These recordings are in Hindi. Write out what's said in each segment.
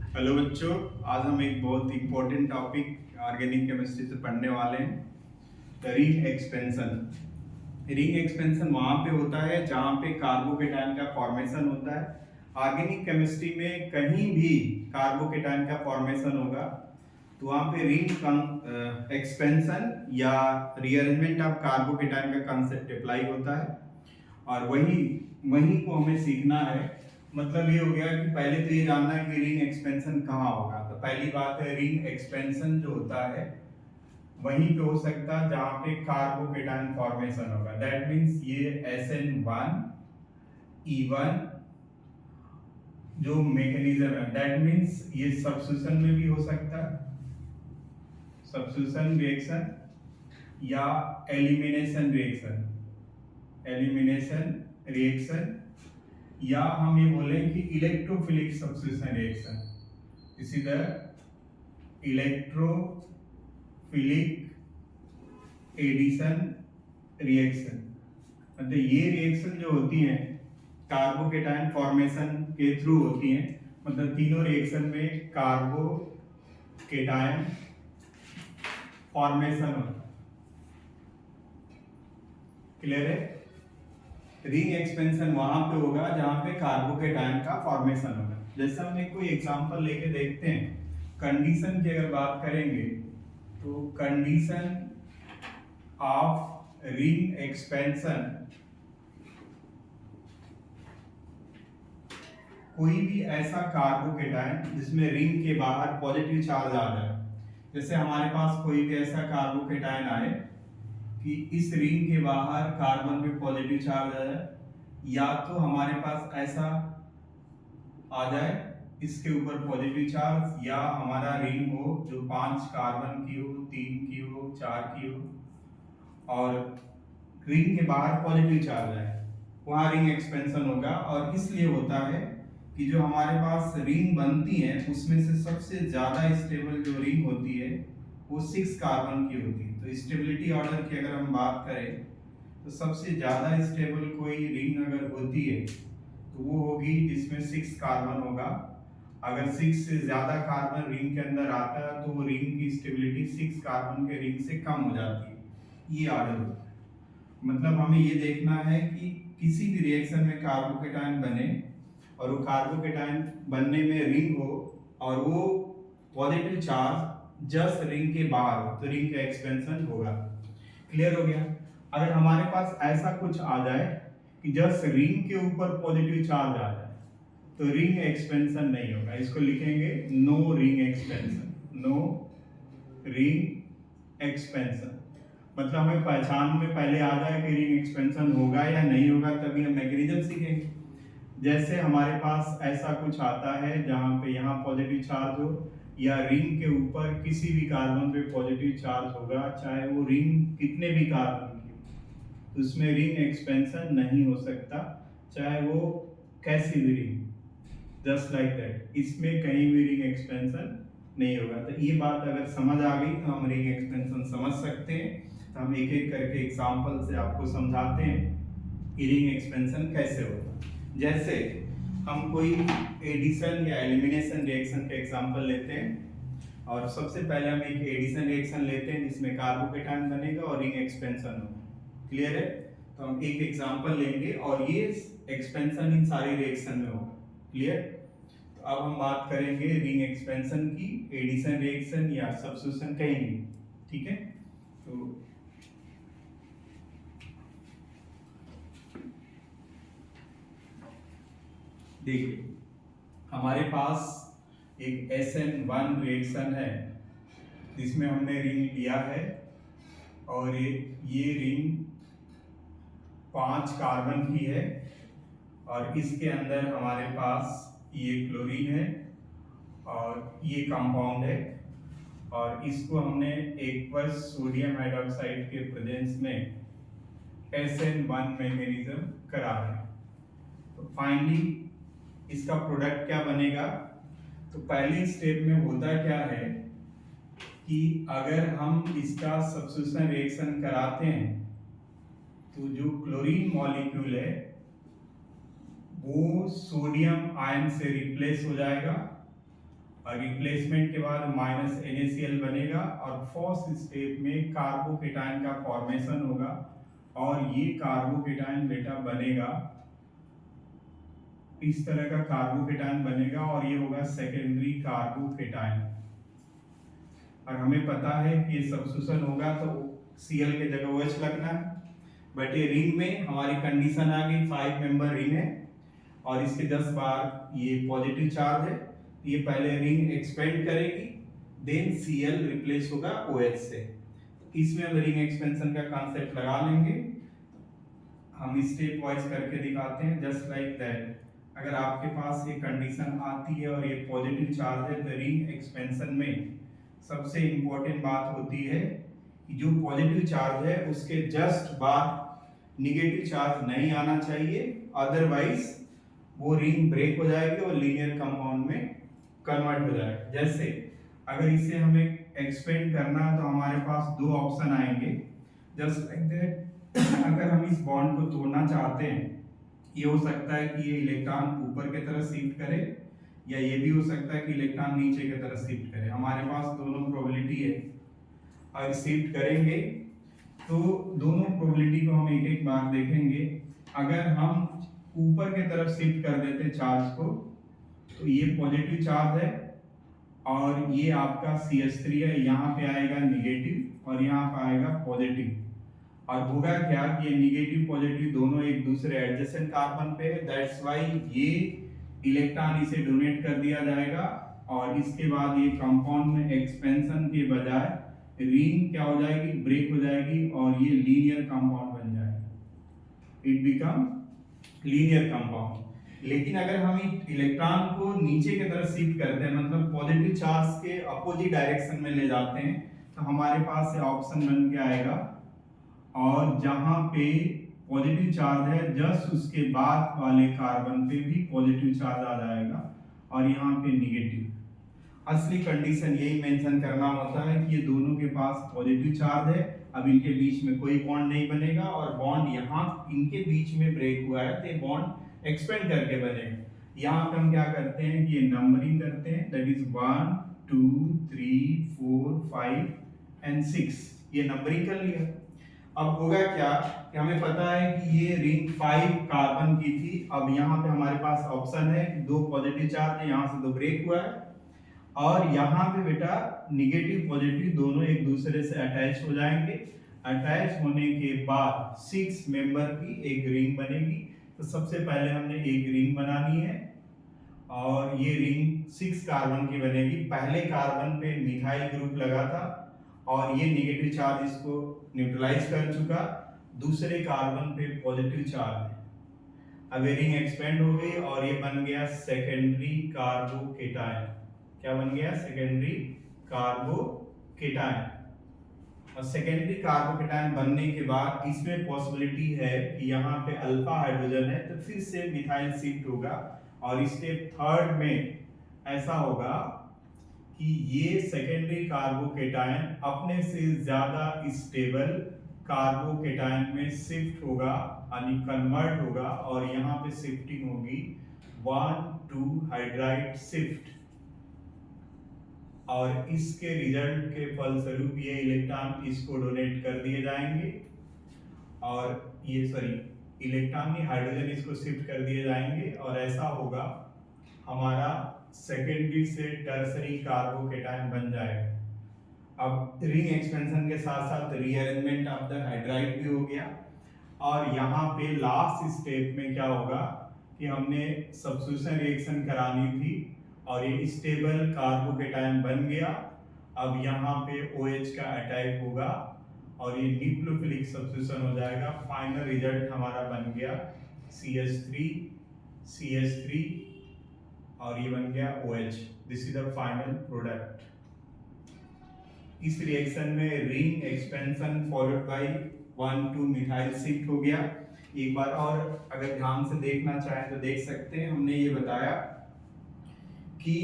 हेलो बच्चों, आज हम एक बहुत इम्पोर्टेंट टॉपिक ऑर्गेनिक केमिस्ट्री से पढ़ने वाले हैं, रिंग एक्सपेंशन। रिंग एक्सपेंशन वहाँ पे होता है जहाँ पे कार्बोकेटायन का फॉर्मेशन होता है। ऑर्गेनिक केमिस्ट्री में कहीं भी कार्बोकेटायन का फॉर्मेशन होगा तो वहाँ पे रिंग एक्सपेंशन या रीअरेंजमेंट ऑफ कार्बोकेटायन का कंसेप्ट अप्लाई होता है। और वही वही को हमें सीखना है। मतलब ये हो गया कि पहले तो ये जानना है कि रिंग एक्सपेंशन कहाँ होगा। तो पहली बात है, रिंग एक्सपेंशन जो होता है वहीं पे हो सकता है जहाँ पे कार्बोकेटायन फॉर्मेशन होगा। दैट मींस ये SN1 E1 जो मैकेनिज्म है, दैट मींस ये सब्स्टिट्यूशन में भी हो सकता है, सब्स्टिट्यूशन रिएक्शन या एलिमिनेशन रिएक्शन, एलिमिनेशन रिएक्शन, या हम ये बोलें कि इलेक्ट्रोफिलिक सब्स्टिट्यूशन रिएक्शन। इसी तरह इलेक्ट्रोफिलिक एडिशन रिएक्शन। मतलब ये रिएक्शन जो होती हैं कार्बोकेटायन फॉर्मेशन के थ्रू होती हैं। मतलब तीनों रिएक्शन में कार्बोकेटायन फॉर्मेशन होता है। क्लियर है? रिंग एक्सपेंशन वहां पे होगा जहां पे कार्बोकेटायन का फॉर्मेशन होगा। जैसे हम एक कोई एग्जांपल लेके देखते हैं। कंडीशन की अगर बात करेंगे तो कंडीशन ऑफ रिंग एक्सपेंशन, कोई भी ऐसा कार्बोकेटायन जिसमें रिंग के बाहर पॉजिटिव चार्ज आ जाए। जैसे हमारे पास कोई भी ऐसा कार्बोकेटायन आए कि इस रिंग के बाहर कार्बन पे पॉजिटिव चार्ज आ जाए, या तो हमारे पास ऐसा आ जाए इसके ऊपर पॉजिटिव चार्ज, या हमारा रिंग हो जो 5 कार्बन की हो, 3 की हो, 4 की हो और रिंग के बाहर पॉजिटिव चार्ज है, वहां रिंग एक्सपेंशन होगा। और इसलिए होता है कि जो हमारे पास रिंग बनती है उसमें से सबसे ज्यादा स्टेबल जो रिंग होती है वो 6 कार्बन की होती है। तो स्टेबिलिटी ऑर्डर की अगर हम बात करें तो सबसे ज्यादा स्टेबल कोई रिंग अगर होती है तो वो होगी जिसमें 6 कार्बन होगा। अगर 6 से ज्यादा कार्बन रिंग के अंदर आता है तो वो रिंग की स्टेबिलिटी 6 कार्बन के रिंग से कम हो जाती है। ये ऑर्डर होता है। मतलब हमें ये देखना है कि किसी भी रिएक्शन में कार्बोकेटायन बने और वो कार्बोकेटायन बनने में रिंग हो और वो पॉजिटिव चार्ज जस्ट रिंग के बाहर हो तो रिंग का एक्सपेंशन होगा। क्लियर हो गया? अगर हमारे पास ऐसा कुछ आ जाए कि जस्ट रिंग के ऊपर पॉजिटिव चार्ज आ जाए तो रिंग एक्सपेंशन नहीं होगा। इसको लिखेंगे no ring expansion, no ring expansion. मतलब हमें पहचान में पहले आ जाए कि रिंग एक्सपेंशन होगा या नहीं होगा, तभी हम मैकेनिज्म सीखेंगे। जैसे हमारे पास ऐसा कुछ आता है जहां पे यहाँ पॉजिटिव चार्ज हो या रिंग के ऊपर किसी भी कार्बन पे पॉजिटिव चार्ज होगा, चाहे वो रिंग कितने भी कार्बन की हो, तो उसमें रिंग एक्सपेंशन नहीं हो सकता, चाहे वो कैसी भी रिंग, जस्ट लाइक दैट। इसमें कहीं भी रिंग एक्सपेंशन नहीं होगा। तो ये बात अगर समझ आ गई तो हम रिंग एक्सपेंशन समझ सकते हैं। तो हम एक एक करके एग्जांपल से आपको समझाते हैं कि रिंग एक्सपेंशन कैसे होता है। जैसे हम कोई एडिशन या एलिमिनेशन रिएक्शन का एग्जांपल लेते हैं और सबसे पहले हम एक एडिशन रिएक्शन लेते हैं जिसमें कार्बोकेटायन बनेगा और रिंग एक्सपेंशन होगा। क्लियर है? तो हम एक एग्जांपल लेंगे और ये एक्सपेंशन इन सारी रिएक्शन में होगा। क्लियर? तो अब हम बात करेंगे रिंग एक्सपेंशन की, एडिशन रिएक्शन या सब्स्टिट्यूशन कहीं भी। ठीक है? तो देखिए, हमारे पास एक SN1 रिएक्शन है जिसमें हमने रिंग लिया है और ये रिंग 5 कार्बन की है और इसके अंदर हमारे पास ये क्लोरीन है और ये कंपाउंड है और इसको हमने एक्वस सोडियम हाइड्रोक्साइड के प्रेजेंस में SN1 मैकेनिज्म करा है। तो फाइनली इसका प्रोडक्ट क्या बनेगा? तो पहले स्टेप में होता क्या है कि अगर हम इसका सब्स्टिट्यूशन रिएक्शन कराते हैं तो जो क्लोरीन मॉलिक्यूल है वो सोडियम आयन से रिप्लेस हो जाएगा और रिप्लेसमेंट के बाद माइनस NaCl बनेगा और फर्स्ट स्टेप में कार्बोकेटाइन का फॉर्मेशन होगा और ये कार्बोकेटाइन बेटा बनेगा, इस तरह का कार्बोकेटाइन बनेगा और ये होगा सेकेंडरी कार्बोकेटाइन। और हमें पता है कि ये सब्स्टिट्यूशन होगा तो Cl के जगह OH लगना है, बट ये रिंग में हमारी कंडीशन आ गई 5 मेंबर रिंग है और इसके 10 बार ये पॉजिटिव चार्ज है, ये पहले रिंग एक्सपेंड करेगी, देन Cl रिप्लेस होगा OH से। इसमें हम रिंग एक्सपेंशन का कॉन्सेप्ट लगा लेंगे, हम स्टेप वाइज करके दिखाते हैं जस्ट लाइक दैट। अगर आपके पास ये कंडीशन आती है और ये पॉजिटिव चार्ज है तो रिंग एक्सपेंशन में सबसे इंपॉर्टेंट बात होती है कि जो पॉजिटिव चार्ज है उसके जस्ट बाद निगेटिव चार्ज नहीं आना चाहिए, अदरवाइज वो रिंग ब्रेक हो जाएगी और लीनियर कंपाउंड में कन्वर्ट हो जाएगा। जैसे अगर इसे हमें एक्सपेंड करना है तो हमारे पास दो ऑप्शन आएंगे जस्ट लाइक दैट। अगर हम इस बॉन्ड को तोड़ना चाहते हैं, ये हो सकता है कि ये इलेक्ट्रॉन ऊपर की तरफ शिफ्ट करे या ये भी हो सकता है कि इलेक्ट्रॉन नीचे की तरफ शिफ्ट करे, हमारे पास दोनों प्रोबेबिलिटी है। और शिफ्ट करेंगे तो दोनों प्रोबेबिलिटी को हम एक एक बार देखेंगे। अगर हम ऊपर की तरफ शिफ्ट कर देते चार्ज को तो ये पॉजिटिव चार्ज है और ये आपका CH3 है, यहाँ पे आएगा निगेटिव और यहाँ पे आएगा पॉजिटिव। और होगा क्या कि ये निगेटिव पॉजिटिव दोनों एक दूसरे एडजेसेंट कार्बन पे है, दैट्स व्हाई ये इलेक्ट्रॉन इसे डोनेट कर दिया जाएगा और इसके बाद ये कंपाउंड में एक्सपेंशन के बजाय रिंग क्या हो जाएगी, ब्रेक हो जाएगी और ये लीनियर कंपाउंड बन जाएगा, इट बिकम लीनियर कंपाउंड। लेकिन अगर हम इलेक्ट्रॉन को नीचे की तरफ शिफ्ट करते हैं, मतलब पॉजिटिव चार्ज के अपोजिट डायरेक्शन में ले जाते हैं, तो हमारे पास ये ऑप्शन बन के आएगा और जहां पे पॉजिटिव चार्ज है जस्ट उसके बाद वाले कार्बन पे भी पॉजिटिव चार्ज आ जाएगा और यहाँ पे निगेटिव। असली कंडीशन यही मेंशन करना होता है कि ये दोनों के पास पॉजिटिव चार्ज है, अब इनके बीच में कोई बॉन्ड नहीं बनेगा और बॉन्ड यहाँ इनके बीच में ब्रेक हुआ है तो बॉन्ड एक्सपेंड करके बनेगा। यहाँ पे हम क्या करते हैं कि ये नंबरिंग करते हैं, दैट इज 1 2 3 4 5 एंड 6, ये नंबरिंग कर लिया। अब होगा क्या कि हमें पता है कि ये रिंग 5 कार्बन की थी, अब यहाँ पे हमारे पास ऑप्शन है कि दो पॉजिटिव चार्ज है, यहाँ से दो ब्रेक हुआ है और यहाँ पे बेटा निगेटिव पॉजिटिव दोनों एक दूसरे से अटैच हो जाएंगे। अटैच होने के बाद 6 मेंबर की एक रिंग बनेगी। तो सबसे पहले हमने एक रिंग बनानी है और ये रिंग 6 कार्बन की बनेगी। पहले कार्बन पे मिथाइल ग्रुप लगा था और ये नेगेटिव चार्ज इसको न्यूट्रलाइज कर चुका, दूसरे कार्बन पे पॉजिटिव चार्ज है। अब ये रिंग एक्सपेंड हो गई और ये बन गया सेकेंडरी कार्बोकेटाइन। क्या बन गया? Secondary carbocation. और सेकेंडरी कार्बोकेटाइन बनने के बाद इसमें पॉसिबिलिटी है कि यहाँ पे अल्फा हाइड्रोजन है तो फिर से मिथाइल शिफ्ट होगा और स्टेप थर्ड में ऐसा होगा कि ये सेकेंडरी कार्बोकेटाइन अपने से ज्यादा स्टेबल कार्बोकेटाइन में शिफ्ट होगा यानी कन्वर्ट होगा और यहाँ पे शिफ्टिंग होगी 1,2 हाइड्राइड शिफ्ट और इसके रिजल्ट के फलस्वरूप ये इलेक्ट्रॉन इसको डोनेट कर दिए जाएंगे और ये इलेक्ट्रॉन नहीं हाइड्रोजन इसको शिफ्ट कर दिए जाएंगे और ऐसा होगा हमारा सेकेंडरी से टर्सरी कार्बोकेटाइन बन जाएगा। अब रिंग एक्सपेंशन के साथ साथ रीअरेंजमेंट ऑफ द हाइड्राइड भी हो गया और यहाँ पे लास्ट स्टेप में क्या होगा कि हमने सब्स्टिट्यूशन रिएक्शन करानी थी और ये स्टेबल कार्बोकेटाइन बन गया। अब यहाँ पे OH का अटैक होगा और ये न्यूक्लियोफिलिक सब्स्टिट्यूशन हो जाएगा। फाइनल रिजल्ट हमारा बन गया CH3 और ये बन गया OH। This is the final product. इस रिएक्शन में ring expansion followed by 1,2 methyl shift हो गया। एक बार और अगर ध्यान से देखना चाहें तो देख सकते हैं, हमने ये बताया कि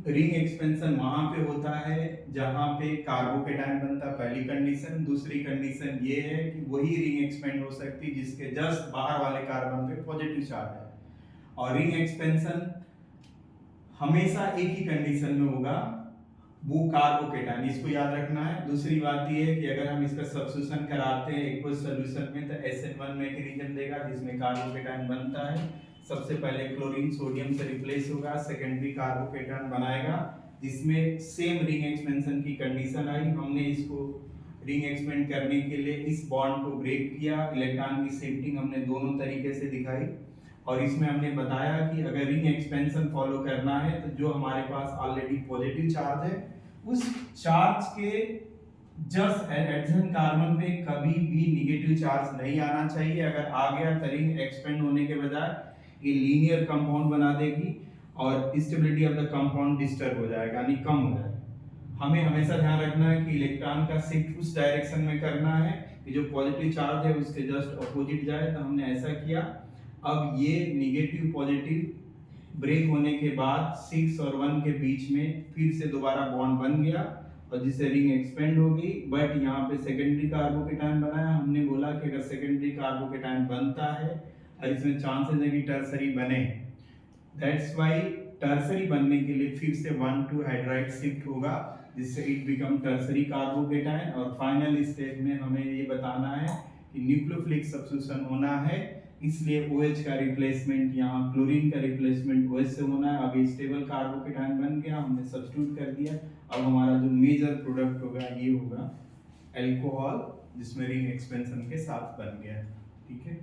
रिंग एक्सपेंशन वहां पे होता है जहां पे कार्बोकेटाइन बनता है, पहली कंडीशन। दूसरी कंडीशन ये है कि वही रिंग एक्सपेंड हो सकती है जिसके जस्ट बाहर वाले कार्बन पे पॉजिटिव चार्ज है। और रिंग एक्सपेंशन हमेशा एक ही कंडीशन में होगा, वो कार्बोकेटाइन, इसको याद रखना है। दूसरी बात ये है कि अगर हम इसका सब्स्टिट्यूशन कराते हैं एक्वस सॉल्यूशन में तो SN1 मैग्नीशियम देगा जिसमें कार्बोकेटाइन बनता है। सबसे पहले क्लोरीन सोडियम से रिप्लेस होगा, सेकेंडरी कार्बोकेटाइन बनाएगा जिसमें सेम रिंग एक्सपेंशन की कंडीशन आई। हमने इसको रिंग एक्सपेंड करने के लिए इस बॉन्ड को ब्रेक किया, इलेक्ट्रॉन की शिफ्टिंग हमने दोनों तरीके से दिखाई और इसमें हमने बताया कि अगर रिंग एक्सपेंशन फॉलो करना है तो जो हमारे पास ऑलरेडी पॉजिटिव चार्ज है उस चार्ज के जस्ट एडजन कार्बन पे कभी भी निगेटिव चार्ज नहीं आना चाहिए। अगर आ गया तो रिंग एक्सपेंड होने के बजाय ये लीनियर कंपाउंड बना देगी और stability of the compound disturb हो जाएगा, यानी कम हो जाएगा। हमें हमेशा ध्यान रखना है कि इलेक्ट्रॉन का शिफ्ट उस डायरेक्शन में करना है कि जो पॉजिटिव चार्ज है उसके जस्ट अपोजिट जाए, तो हमने ऐसा किया। अब ये निगेटिव पॉजिटिव ब्रेक होने के बाद 6 और 1 के बीच में फिर से दोबारा बॉन्ड बन गया और जिससे रिंग एक्सपेंड हो गई, बट यहाँ पे सेकेंडरी कार्बोकेटाइन बनाया। हमने बोला कि अगर सेकेंडरी कार्बोकेटाइन बनता है और इसमें चांसेस है कि टर्सरी बने, दैट्स व्हाई टर्सरी बनने के लिए फिर से 1,2 हाइड्राइड शिफ्ट होगा जिससे इट बिकम टर्सरी कार्बोकेटाइन। और फाइनल स्टेज में हमें ये बताना है कि न्यूक्लियोफिलिक सब्स्टिट्यूशन होना है, इसलिए OH का रिप्लेसमेंट यहाँ क्लोरीन का रिप्लेसमेंट OH से होना है। अब ये स्टेबल कार्बोकेटाइन बन गया, हमने सब्स्टिट्यूट कर दिया। अब हमारा जो मेजर प्रोडक्ट होगा ये होगा अल्कोहल जिसमें रिंग एक्सपेंशन के साथ बन गया है। ठीक है।